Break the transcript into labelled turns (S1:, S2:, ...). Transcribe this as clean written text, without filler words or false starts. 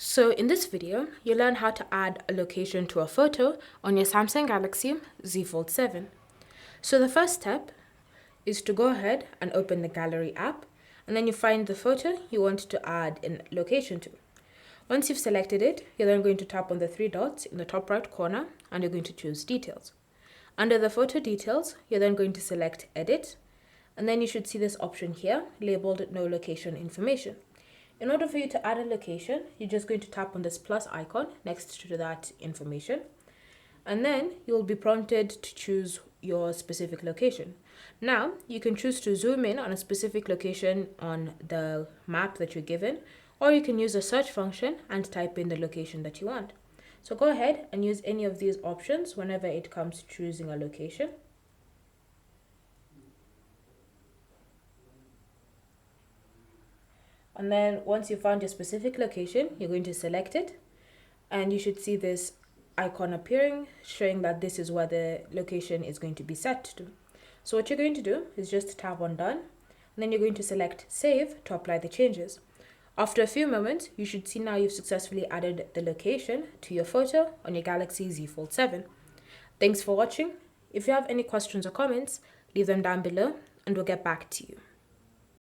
S1: So in this video, you'll learn how to add a location to a photo on your Samsung Galaxy Z Fold 7. So the first step is to go ahead and open the Gallery app, and then you find the photo you want to add a location to. Once you've selected it, you're then going to tap on the three dots in the top right corner, and you're going to choose Details. Under the photo details, you're then going to select Edit, and then you should see this option here labeled No Location Information. In order for you to add a location, you're just going to tap on this plus icon next to that information, and then you'll be prompted to choose your specific location. Now, you can choose to zoom in on a specific location on the map that you're given, or you can use the search function and type in the location that you want. So go ahead and use any of these options whenever it comes to choosing a location. And then once you found your specific location, you're going to select it, and you should see this icon appearing showing that this is where the location is going to be set to. So what you're going to do is just tap on Done, and then you're going to select Save to apply the changes. After a few moments, you should see now you've successfully added the location to your photo on your Galaxy Z Fold 7. Thanks for watching. If you have any questions or comments, leave them down below and we'll get back to you.